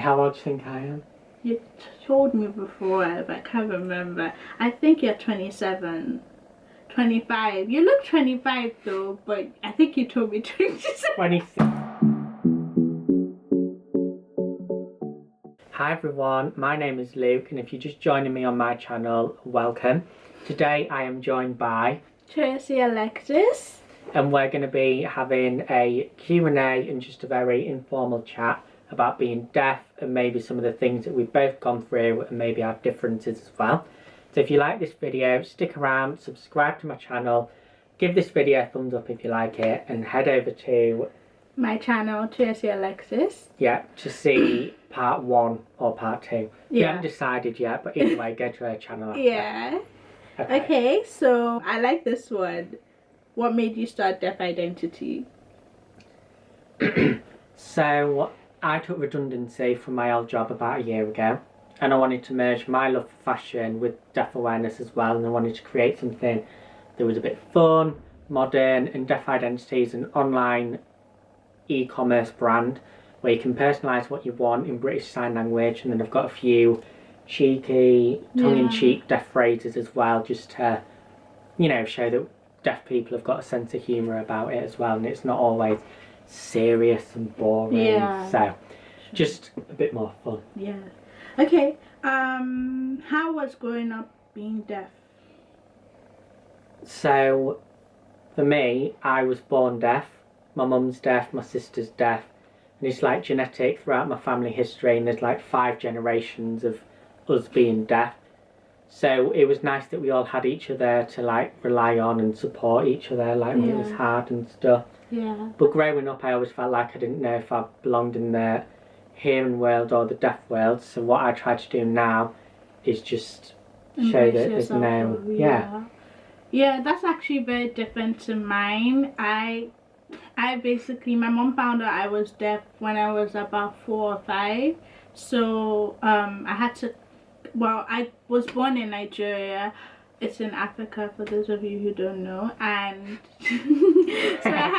how old do you think I am? You told me before, but I can't remember. I think you're 27. 25. You look 25 though, but I think you told me 26. 26. Hi everyone, my name is Luke, and if you're just joining me on my channel, welcome. Today I am joined by TOYOSI Alexis. And we're going to be having a Q&A and just a very informal chat about being deaf and maybe some of the things that we've both gone through and maybe our differences as well. So if you like this video, stick around, subscribe to my channel, give this video a thumbs up if you like it, and head over to my channel, TOYOSI Alexis. Yeah, to see part 1 or part 2. Yeah. We haven't decided yet, but either way, go to her channel after. Yeah. Okay, so I like this one. What made you start Deaf Identity? So I took redundancy from my old job about a year ago, and I wanted to merge my love for fashion with deaf awareness as well, and I wanted to create something that was a bit fun, modern, and Deaf Identity is an online e-commerce brand where you can personalise what you want in British Sign Language, and then I've got a few cheeky, tongue-in-cheek deaf phrases as well, just to, you know, show that deaf people have got a sense of humour about it as well, and it's not always serious and boring. Yeah. So just a bit more fun. Yeah. Okay. How was growing up being deaf? So for me, I was born deaf. My mum's deaf, my sister's deaf, and it's like genetic throughout my family history, and there's like 5 generations of us being deaf. So it was nice that we all had each other to like rely on and support each other, like when it was hard and stuff. Yeah. But growing up, I always felt like I didn't know if I belonged in the hearing world or the deaf world. So what I try to do now is just show that there's no... Yeah, that's actually very different to mine. I basically, my mom found out I was deaf when I was about 4 or 5. So I had to... Well, I was born in Nigeria. It's in Africa, for those of you who don't know, and so I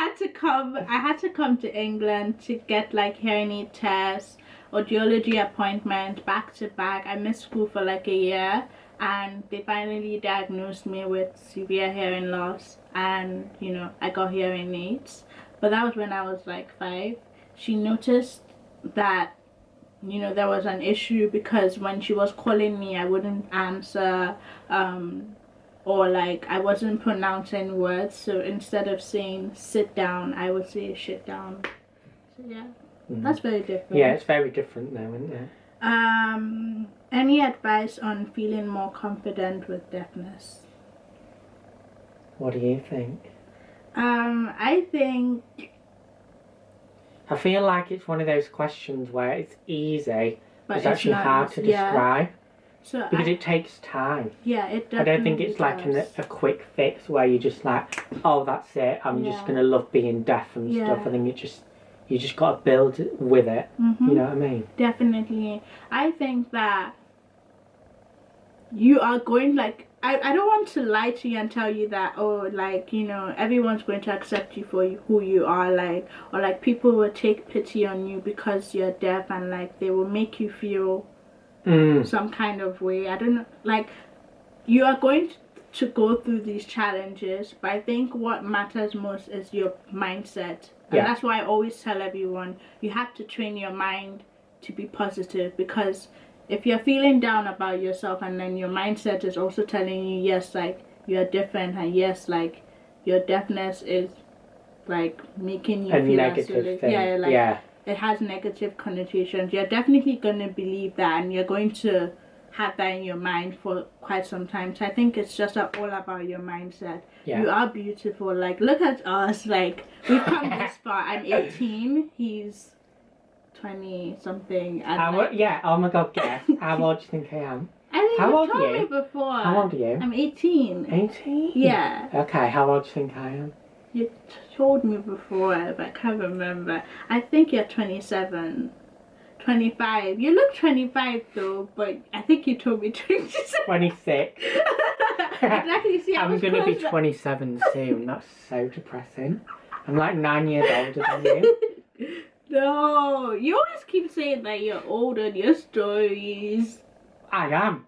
had to come to England to get like hearing aid tests, audiology appointment back to back. I missed school for like a year, and they finally diagnosed me with severe hearing loss, and you know, I got hearing aids. But that was when I was like 5. She noticed that, you know, there was an issue because when she was calling me, I wouldn't answer, or like I wasn't pronouncing words. So instead of saying sit down, I would say shit down. So yeah, that's very different. Yeah, it's very different though, isn't it? Any advice on feeling more confident with deafness? What do you think? I feel like it's one of those questions where it's easy, but it's actually hard to describe. So because it takes time. Yeah, it does. I don't think it's like a quick fix where you're just like, oh, that's it, I'm just going to love being deaf and stuff. I think you just got to build with it. You know what I mean? Definitely. I think that you are going, like, I don't want to lie to you and tell you that, oh, like, you know, everyone's going to accept you for who you are, like, or like people will take pity on you because you're deaf, and like they will make you feel some kind of way. I don't know, like, you are going to go through these challenges, but I think what matters most is your mindset. And that's why I always tell everyone, you have to train your mind to be positive, because if you're feeling down about yourself and then your mindset is also telling you, yes, like, you're different, and yes, like, your deafness is like making you feel negative thing. It has negative connotations, you're definitely going to believe that, and you're going to have that in your mind for quite some time. So I think it's just all about your mindset. You are beautiful. Like, look at us, like, we've come this far. I'm 18, he's 20 something. Yeah, oh my god, guess. How old do you think I am? I think you told me before. How old are you? I'm 18. 18? Yeah. Okay, how old do you think I am? You told me before, but I can't remember. I think you're 27. 25. You look 25 though, but I think you told me 26. 26. Exactly. See, I'm going to be 27 soon. That's so depressing. I'm like 9 years older than you. No, you always keep saying that you're old on your stories. I am.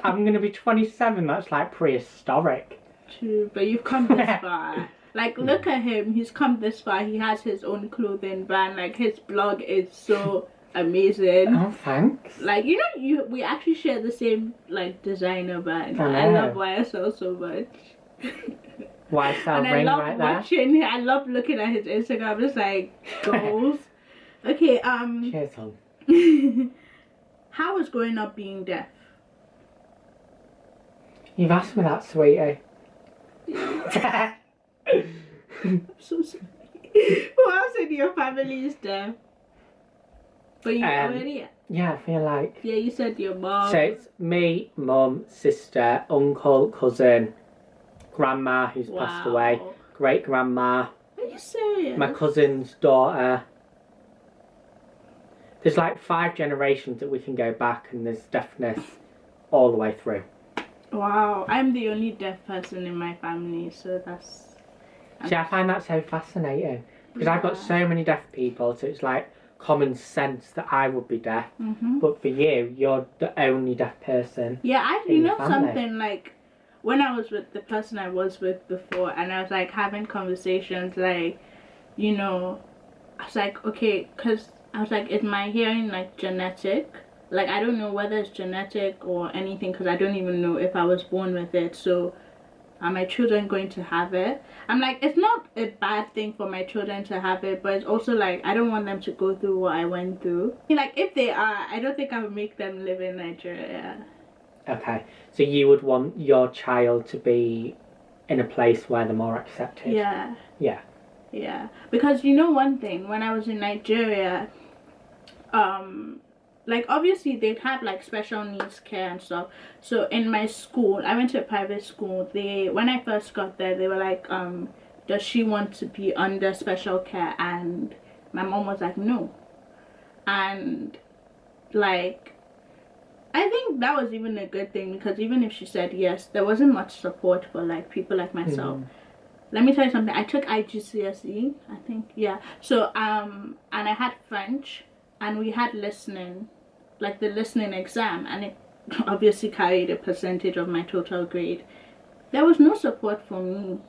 I'm going to be 27. That's like prehistoric. True, but you've come this far. Like, look at him. He's come this far. He has his own clothing brand. Like, his blog is so amazing. Oh, thanks. Like, you know, we actually share the same, like, designer brand. I love YSL so much. YSL and ring I love right watching, I love looking at his Instagram. It's like, goals. Okay, Cheers, hon. how was growing up being deaf? You've asked me that, sweetie. I'm so sorry. Who else in your family is deaf? But you already... Yeah, I feel like... Yeah, you said your mom. So it's me, mum, sister, uncle, cousin, grandma who's passed away, great-grandma. Are you serious? My cousin's daughter. There's like 5 generations that we can go back, and there's deafness all the way through. Wow, I'm the only deaf person in my family, so that's... See, I find that so fascinating, because I've got so many deaf people, so it's like common sense that I would be deaf, but for you, you're the only deaf person. Yeah, you know something, like, when I was with the person I was with before, and I was like having conversations, like, you know, I was like, okay, because I was like, is my hearing like genetic? Like, I don't know whether it's genetic or anything, because I don't even know if I was born with it. So are my children going to have it? I'm like, it's not a bad thing for my children to have it, but it's also like, I don't want them to go through what I went through. Like, if they are, I don't think I would make them live in Nigeria. Okay, so you would want your child to be in a place where they're more accepted? Yeah. Yeah. Yeah, because you know one thing, when I was in Nigeria, like, obviously they'd have like special needs care and stuff. So in my school, I went to a private school. When I first got there, they were like, does she want to be under special care? And my mom was like, no. And like, I think that was even a good thing, because even if she said yes, there wasn't much support for like people like myself. Let me tell you something. I took IGCSE, I think, yeah. So and I had French, and we had listening, like the listening exam, and it obviously carried a percentage of my total grade. There was no support for me.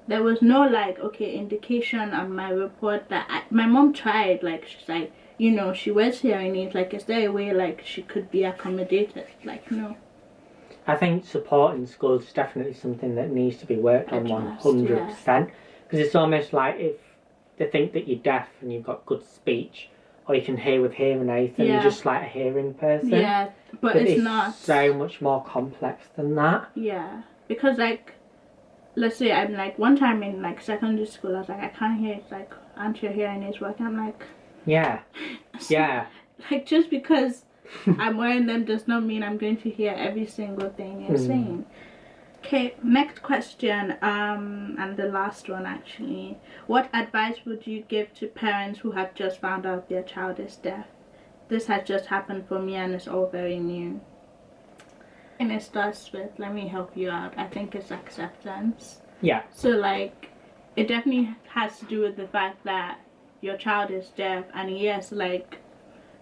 There was no like, okay, indication on my report that my mom tried, like, she's like, you know, she wears hearing aids, like, is there a way like she could be accommodated? Like, no. I think support in schools is definitely something that needs to be worked on 100%. Because it's almost like if they think that you're deaf and you've got good speech, or you can hear with hearing aids, then you're just like a hearing person. Yeah, but it's not. So much more complex than that. Yeah, because like, let's say I'm like, one time in like secondary school, I was like, I can't hear. It's like, aren't your hearing aids working? I'm like, yeah, yeah. Like, just because I'm wearing them does not mean I'm going to hear every single thing you're saying. Okay, next question, and the last one actually. What advice would you give to parents who have just found out their child is deaf? This has just happened for me and it's all very new. And it starts with, let me help you out, I think it's acceptance. Yeah. So like, it definitely has to do with the fact that your child is deaf, and yes, like,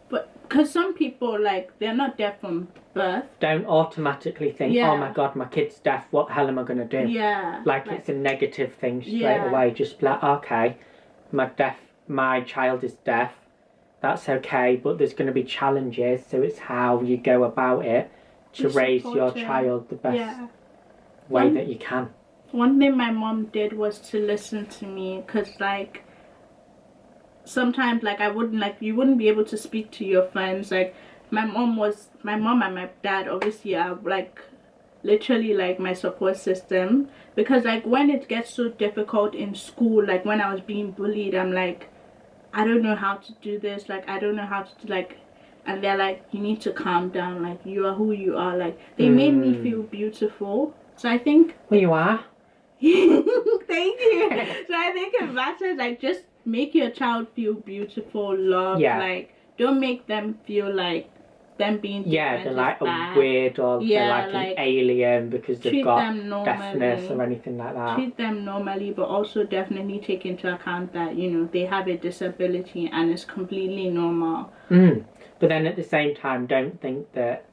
but because some people, like, they're not deaf from birth. Don't automatically think, oh my god, my kid's deaf, what the hell am I going to do? Yeah. Like it's a negative thing straight away. Just like, okay, my child is deaf, that's okay, but there's going to be challenges, so it's how you go about it to raise your child the best way that you can. One thing my mom did was to listen to me, because like, sometimes like you wouldn't be able to speak to your friends. Like my mom and my dad obviously are like literally like my support system, because like when it gets so difficult in school, like when I was being bullied, I'm like, I don't know how to do this, like I don't know how to do, like, and they're like, you need to calm down, like you are who you are. Like they made me feel beautiful. So I think well, you are. Thank you. So I think it matters, like, just make your child feel beautiful, loved. Like, don't make them feel like them being Yeah, different they're is like bad. a weird or they're Yeah, like like, an alien because they've treat got them deafness normally. or anything like that. Treat them normally, but also definitely take into account that, you know, they have a disability and it's completely normal. But then at the same time, don't think that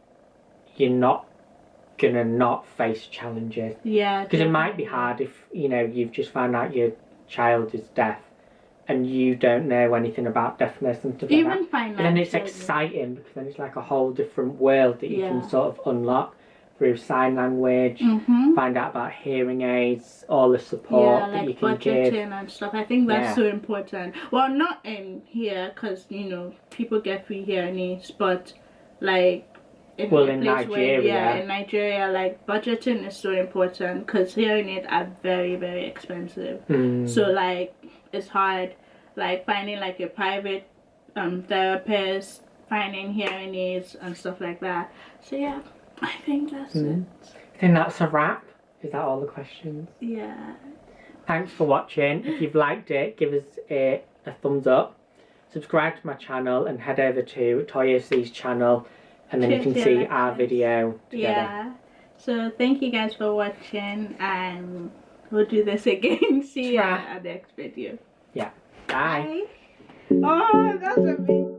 you're not gonna not face challenges. Yeah, because it might be hard if, you know, you've just found out your child is deaf and you don't know anything about deafness and stuff like that. Financially. But then it's exciting because then it's like a whole different world that you can sort of unlock through sign language, find out about hearing aids, all the support that you can give. And stuff. I think that's so important. Well, not in here because, you know, people get free hearing aids, but like in Nigeria. In Nigeria, like budgeting is so important because hearing aids are very, very expensive. So like it's hard, like finding like a private therapist, finding hearing aids and stuff like that. So yeah, I think that's it. I think that's a wrap. Is that all the questions? Yeah. Thanks for watching. If you've liked it, give us a thumbs up. Subscribe to my channel and head over to TOYOSI's channel and then you can see our video together. Yeah. So thank you guys for watching and we'll do this again. See you at the next video. Yeah. Bye. Oh, that's amazing.